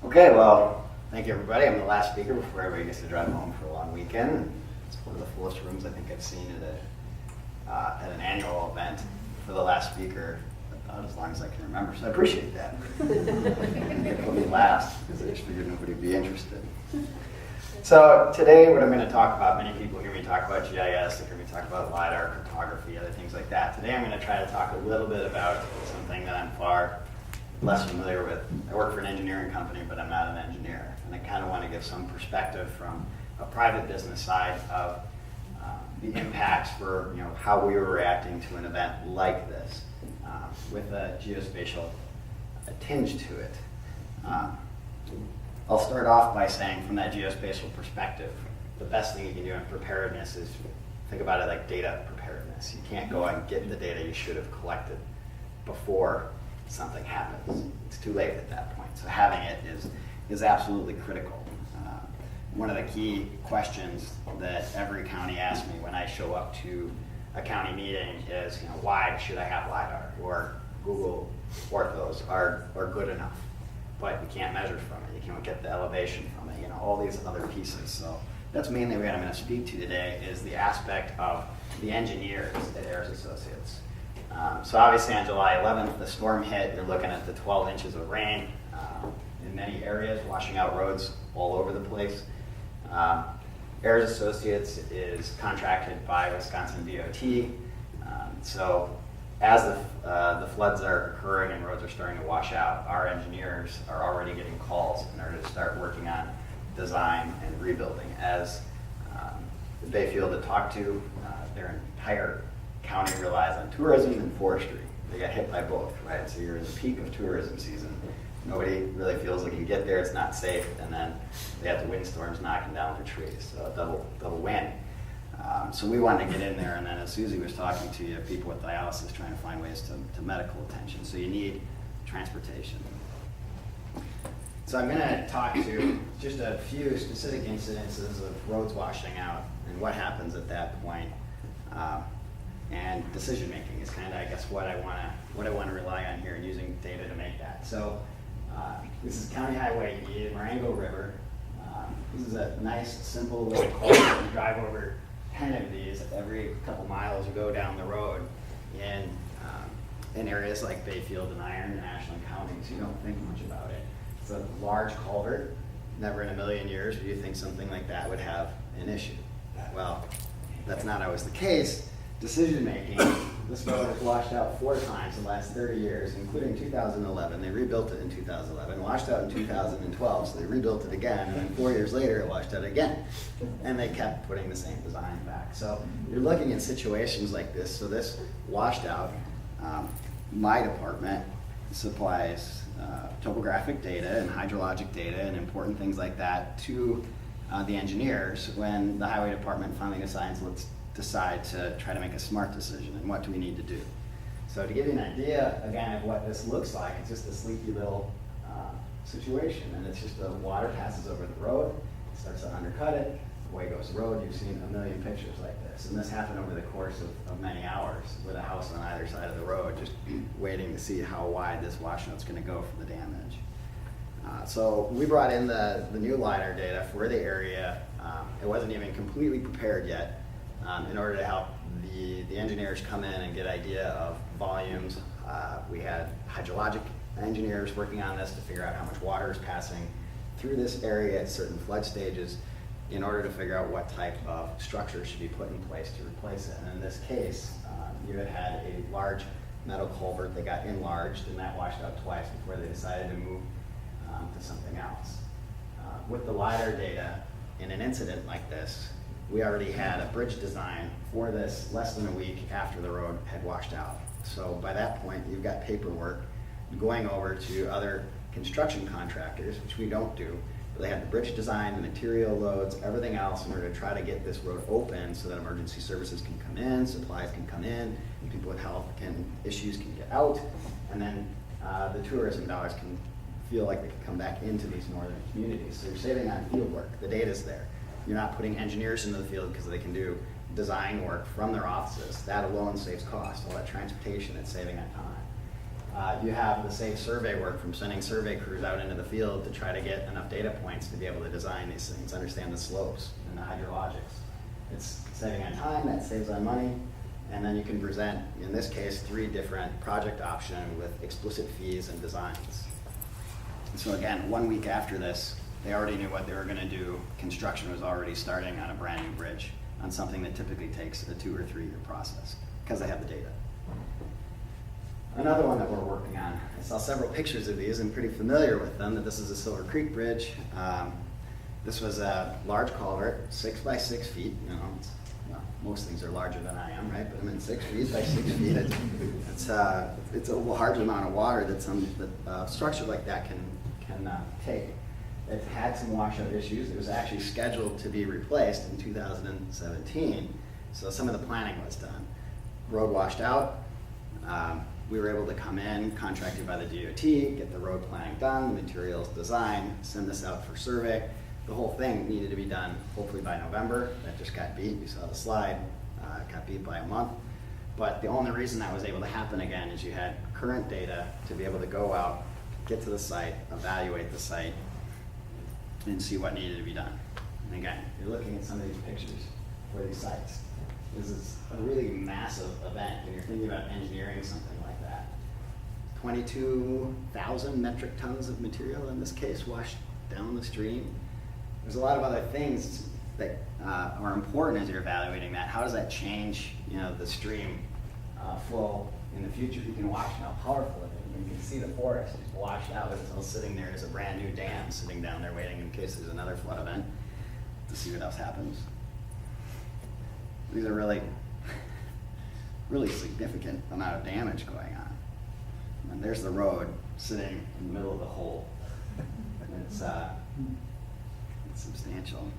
Okay, well, thank you everybody. I'm the last speaker before everybody gets to drive home for a long weekend. It's one of the fullest rooms I think I've seen at an annual event for the last speaker, about as long as I can remember, so I appreciate that. They put me last because I just figured nobody would be interested. So today what I'm going to talk about, many people hear me talk about GIS, they hear me talk about LiDAR, cryptography, other things like that. Today I'm going to try to talk a little bit about something that I'm far less familiar with. I work for an engineering company, but I'm not an engineer. And I kind of want to give some perspective from a private business side of the impacts for how we were reacting to an event like this with a geospatial tinge to it. I'll start off by saying from that geospatial perspective, the best thing you can do in preparedness is think about it like data preparedness. You can't go out and get the data you should have collected before something happens. It's too late at that point. So having it is absolutely critical. One of the key questions that every county asks me when I show up to a county meeting is, why should I have LiDAR? Or Google orthos are good enough, but you can't measure from it. You can't get the elevation from it. All these other pieces. So that's mainly what I'm going to speak to today is the aspect of the engineers at Ayres Associates. So obviously on July 11th, the storm hit. You're looking at the 12 inches of rain in many areas, washing out roads all over the place. Ayres Associates is contracted by Wisconsin DOT. So as the floods are occurring and roads are starting to wash out, our engineers are already getting calls in order to start working on design and rebuilding. As the Bayfield had talked to, their entire county relies on tourism and forestry. They got hit by both, right? So you're in the peak of tourism season. Nobody really feels like you can get there, it's not safe, and then they have the windstorms knocking down their trees, so double whammy. So we wanted to get in there, and then as Susie was talking to you, people with dialysis trying to find ways to medical attention. So you need transportation. So I'm going to talk to just a few specific incidences of roads washing out and what happens at that point. And decision making is kind of, I guess, what I want to rely on here, and using data to make that. So this is County Highway E, Marengo River. This is a nice, simple little culvert. You drive over 10 of these every couple miles. You go down the road in areas like Bayfield and Iron and Ashland counties. You don't think much about it. It's a large culvert. Never in a million years would you think something like that would have an issue. Well, that's not always the case. Decision making, this road was washed out 4 times in the last 30 years, including 2011. They rebuilt it in 2011, washed out in 2012, so they rebuilt it again, and then 4 years later it washed out again. And they kept putting the same design back. So you're looking at situations like this. So this washed out, my department supplies topographic data and hydrologic data and important things like that to the engineers when the highway department finally decides, let's decide to try to make a smart decision and what do we need to do. So to give you an idea, again, of what this looks like, it's just a sleepy little situation, and it's just the water passes over the road, it starts to undercut it, away goes the road. You've seen a million pictures like this, and this happened over the course of many hours with a house on either side of the road, just waiting to see how wide this washout's going to go for the damage. So we brought in the new LiDAR data for the area. It wasn't even completely prepared yet. In order to help the engineers come in and get idea of volumes. We had hydrologic engineers working on this to figure out how much water is passing through this area at certain flood stages in order to figure out what type of structure should be put in place to replace it. And in this case, you had a large metal culvert that got enlarged, and that washed out twice before they decided to move to something else. With the LiDAR data, in an incident like this, we already had a bridge design for this less than a week after the road had washed out. So by that point, you've got paperwork going over to other construction contractors, which we don't do. But they have the bridge design, the material loads, everything else in order to try to get this road open so that emergency services can come in, supplies can come in, people with health issues can get out, and then the tourism dollars can feel like they can come back into these northern communities. So you're saving on field work. The data's there. You're not putting engineers into the field because they can do design work from their offices. That alone saves cost. All that transportation, it's saving on time. You have the safe survey work from sending survey crews out into the field to try to get enough data points to be able to design these things, understand the slopes and the hydrologics. It's saving on time, that saves on money, and then you can present, in this case, 3 different project options with explicit fees and designs. And so again, 1 week after this, they already knew what they were going to do. Construction was already starting on a brand new bridge on something that typically takes a 2 or 3 year process because they have the data. Another one that we're working on, I saw several pictures of these and pretty familiar with them, that this is a Silver Creek Bridge. This was a large culvert, 6 by 6 feet. You know, well, most things are larger than I am, right? But I'm in 6 feet by 6 feet. It's a large amount of water that a structure like that can take. It had some washout issues. It was actually scheduled to be replaced in 2017, so some of the planning was done. Road washed out. We were able to come in, contracted by the DOT, get the road planning done, the materials designed, send this out for survey. The whole thing needed to be done hopefully by November. That just got beat. You saw the slide. It got beat by a month. But the only reason that was able to happen again is you had current data to be able to go out, get to the site, evaluate the site, and see what needed to be done. And again, you're looking at some of these pictures for these sites. This is a really massive event when you're thinking about engineering something like that. 22,000 metric tons of material in this case washed down the stream. There's a lot of other things that are important as you're evaluating that. How does that change, the stream flow in the future? You can watch how powerful it is. You can see the forest is washed out. It's all sitting there as a brand new dam sitting down there waiting in case there's another flood event to see what else happens. These are really significant amount of damage going on. And there's the road sitting in the middle of the hole. It's substantial.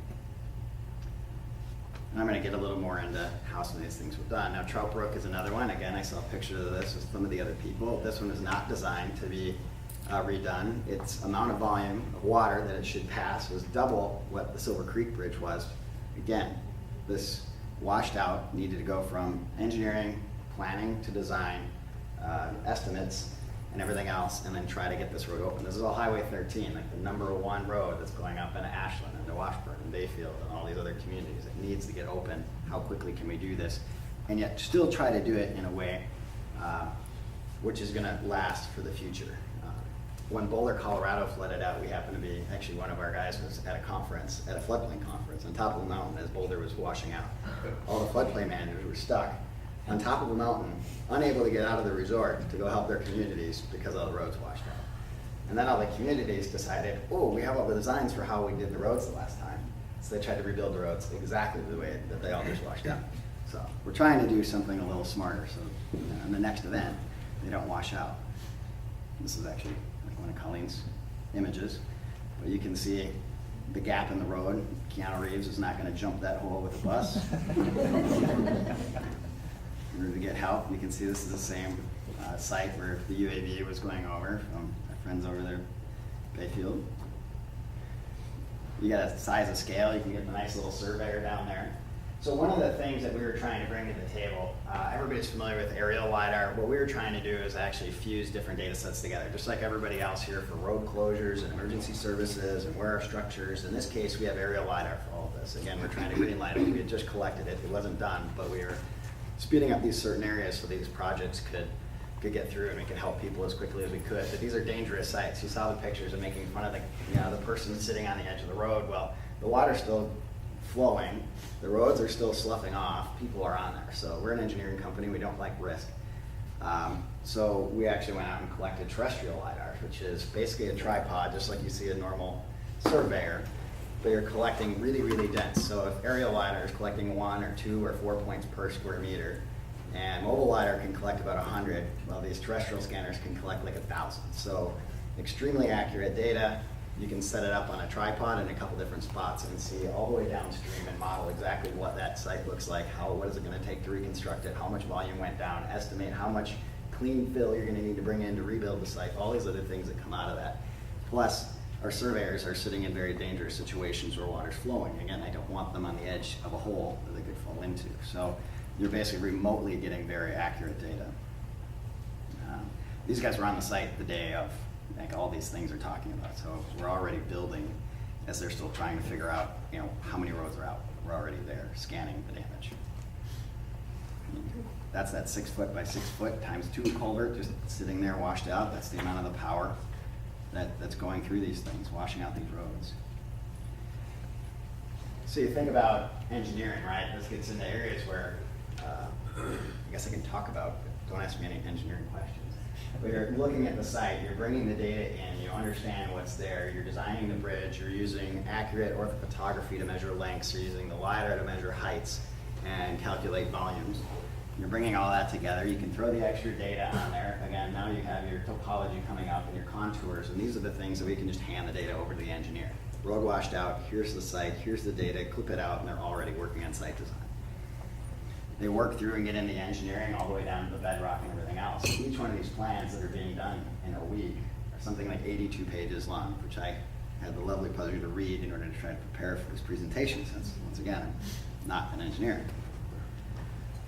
And I'm going to get a little more into how some of these things were done. Now, Trout Brook is another one. Again, I saw pictures of this with some of the other people. This one is not designed to be redone. Its amount of volume of water that it should pass was double what the Silver Creek Bridge was. Again, this washed out, needed to go from engineering, planning to design, estimates, and everything else, and then try to get this road open. This is all Highway 13, like the #1 road that's going up into Ashland, into Washburn, and Bayfield, and all these other communities. It needs to get open. How quickly can we do this? And yet still try to do it in a way which is gonna last for the future. When Boulder, Colorado flooded out, we happened to be, actually one of our guys was at a conference, at a floodplain conference on top of the mountain as Boulder was washing out. All the floodplain managers were stuck on top of the mountain, unable to get out of the resort to go help their communities because all the roads washed out. And then all the communities decided, oh, we have all the designs for how we did the roads the last time. So they tried to rebuild the roads exactly the way that they all just washed out. So we're trying to do something a little smarter so in the next event, they don't wash out. This is actually one of Colleen's images, but you can see the gap in the road. Keanu Reeves is not going to jump that hole with a bus. In order to get help, you can see this is the same site where the UAV was going over from our friends over there, Bayfield. You got a size of scale, you can get a nice little surveyor down there. So one of the things that we were trying to bring to the table, everybody's familiar with aerial LiDAR. What we were trying to do is actually fuse different data sets together, just like everybody else here for road closures and emergency services and where our structures. In this case, we have aerial LiDAR for all of this. Again, we're trying to green light it. We had just collected it. It wasn't done, but we were speeding up these certain areas so these projects could get through and we could help people as quickly as we could. But these are dangerous sites. You saw the pictures of making fun of the person sitting on the edge of the road. Well, the water's still flowing, the roads are still sloughing off, people are on there. So we're an engineering company, we don't like risk. So we actually went out and collected terrestrial LiDAR, which is basically a tripod, just like you see a normal surveyor, but you're collecting really, really dense. So if aerial LiDAR is collecting 1 or 2 or 4 points per square meter, and mobile LiDAR can collect about 100, well, these terrestrial scanners can collect like 1,000. So extremely accurate data. You can set it up on a tripod in a couple different spots and see all the way downstream and model exactly what that site looks like, what is it going to take to reconstruct it, how much volume went down, estimate how much clean fill you're going to need to bring in to rebuild the site, all these other things that come out of that. Plus, our surveyors are sitting in very dangerous situations where water's flowing. Again, I don't want them on the edge of a hole that they could fall into. So you're basically remotely getting very accurate data. these guys were on the site the day of, like, all these things they're talking about. So we're already building as they're still trying to figure out, you know, how many roads are out. We're already there scanning the damage. That's that 6 foot by 6 foot times 2 culvert just sitting there washed out. That's the amount of the power that's going through these things, washing out these roads. So you think about engineering, right? This gets into areas where I guess I can talk about, but don't ask me any engineering questions. But you're looking at the site, you're bringing the data in, you understand what's there, you're designing the bridge, you're using accurate orthophotography to measure lengths, you're using the LiDAR to measure heights and calculate volumes. You're bringing all that together, you can throw the extra data on there. Again, now you have your topology coming up and your contours, and these are the things that we can just hand the data over to the engineer. Road washed out, here's the site, here's the data, clip it out, and they're already working on site design. They work through and get into engineering all the way down to the bedrock and everything else. Each one of these plans that are being done in a week are something like 82 pages long, which I had the lovely pleasure to read in order to try to prepare for this presentation, since, once again, I'm not an engineer.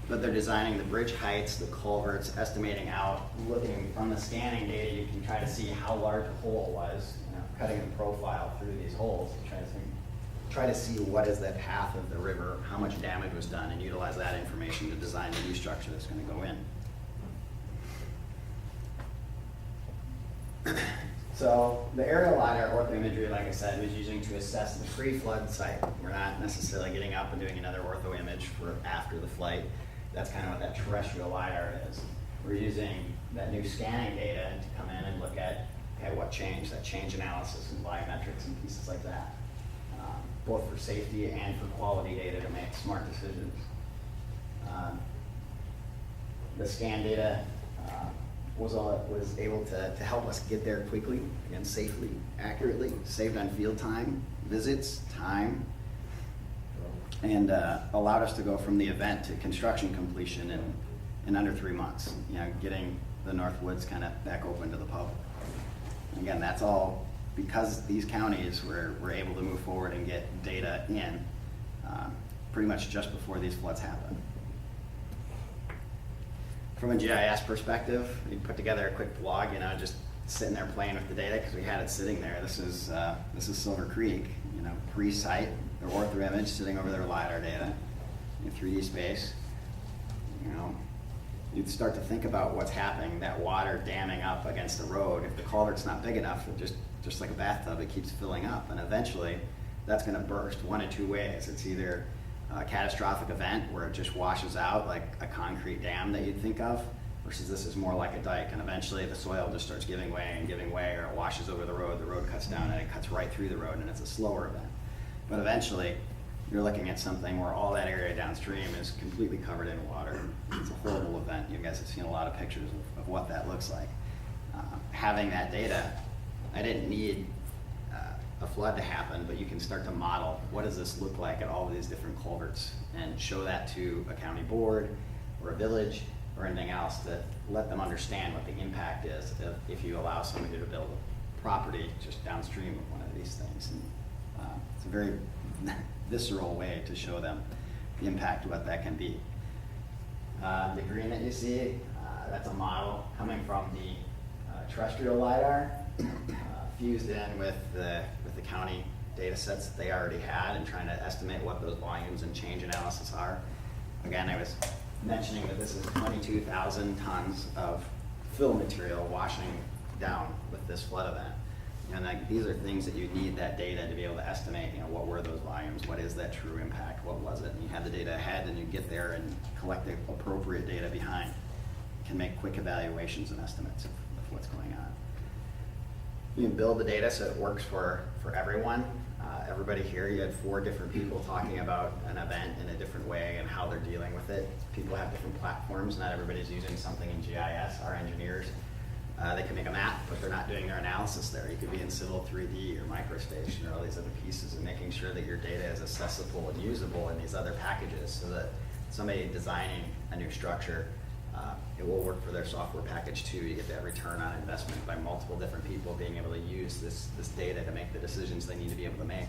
But they're designing the bridge heights, the culverts, estimating out, looking from the scanning data, you can try to see how large a hole was, you know, cutting the profile through these holes to try to see what is that path of the river, how much damage was done, and utilize that information to design the new structure that's going to go in. So the aerial LiDAR ortho imagery, like I said, was using to assess the pre-flood site. We're not necessarily getting up and doing another ortho image for after the flight. That's kind of what that terrestrial LiDAR is. We're using that new scanning data to come in and look at, okay, what changed, that change analysis and biometrics and pieces like that. Both for safety and for quality data to make smart decisions. The scan data was able to help us get there quickly, again, safely, accurately, saved on field time, visits, time, and allowed us to go from the event to construction completion in under 3 months, you know, getting the North Woods kind of back open to the public. And again, that's all because these counties were able to move forward and get data in pretty much just before these floods happened. From a GIS perspective, we put together a quick blog, you know, just sitting there playing with the data because we had it sitting there. This is Silver Creek, you know, pre-site, their ortho image sitting over their LiDAR data in 3D space. You know, you'd start to think about what's happening, that water damming up against the road. If the culvert's not big enough, it just like a bathtub, it keeps filling up, and eventually that's going to burst one of two ways. It's either a catastrophic event where it just washes out like a concrete dam that you'd think of, versus this is more like a dike, and eventually the soil just starts giving way, or it washes over the road cuts down, and it cuts right through the road, and it's a slower event. But eventually, you're looking at something where all that area downstream is completely covered in water. It's a horrible event. You guys have seen a lot of pictures of what that looks like. Having that data, I didn't need a flood to happen, but you can start to model what does this look like at all of these different culverts and show that to a county board or a village or anything else to let them understand what the impact is if you allow somebody to build a property just downstream of one of these things. And it's a very visceral way to show them the impact of what that can be. The green that you see, that's a model coming from the terrestrial LiDAR, fused in with the county data sets that they already had, and trying to estimate what those volumes and change analysis are. Again, I was mentioning that this is 22,000 tons of fill material washing down with this flood event. And these are things that you need that data to be able to estimate, you know, what were those volumes, what is that true impact, what was it? And you have the data ahead, and you get there and collect the appropriate data behind. You can make quick evaluations and estimates of what's going on. You can build the data so it works for everyone. Everybody here, you had 4 different people talking about an event in a different way and how they're dealing with it. People have different platforms. Not everybody's using something in GIS. Our engineers, they can make a map, but they're not doing their analysis there. You could be in Civil 3D or MicroStation or all these other pieces, and making sure that your data is accessible and usable in these other packages, so that somebody designing a new structure, it will work for their software package too. You get that return on investment by multiple different people being able to use this data to make the decisions they need to be able to make.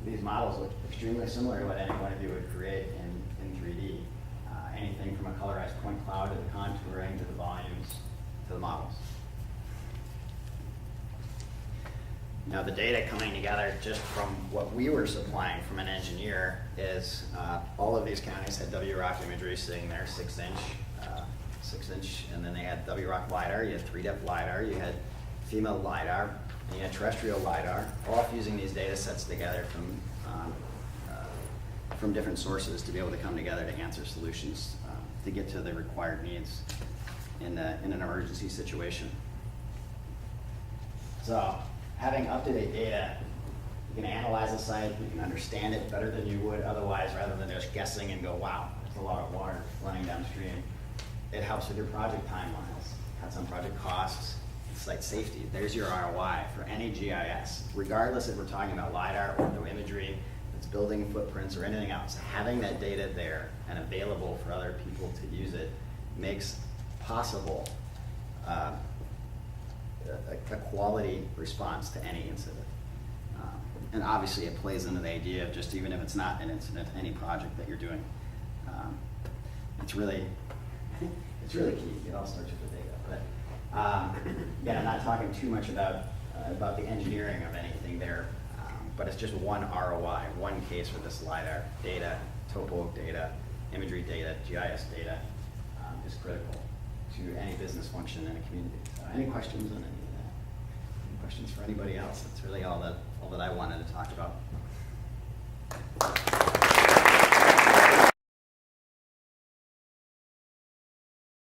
These models look extremely similar to what any one of you would create in 3D. Anything from a colorized point cloud to the contouring to the volumes to the models. Now the data coming together just from what we were supplying from an engineer is all of these counties had WROC imagery sitting there, 6-inch, and then they had WROC LiDAR, you had 3-depth LiDAR, you had female LiDAR, and you had terrestrial LiDAR, all fusing these data sets together from different sources to be able to come together to answer solutions to get to the required needs in an emergency situation. So, having up-to-date data, you can analyze a site, you can understand it better than you would otherwise, rather than just guessing and go, wow, there's a lot of water running downstream. It helps with your project timelines, cuts on project costs, site safety. There's your ROI for any GIS, regardless if we're talking about LiDAR or no imagery, it's building footprints or anything else. Having that data there and available for other people to use it makes possible a quality response to any incident. And obviously it plays into the idea of just even if it's not an incident, any project that you're doing. It's really key. It all starts with the data. But again, I'm not talking too much about the engineering of anything there, but it's just one ROI, one case for this LiDAR data, topo data, imagery data, GIS data is critical to any business function in a community. So any questions on any of that? Any questions for anybody else? That's really all that I wanted to talk about.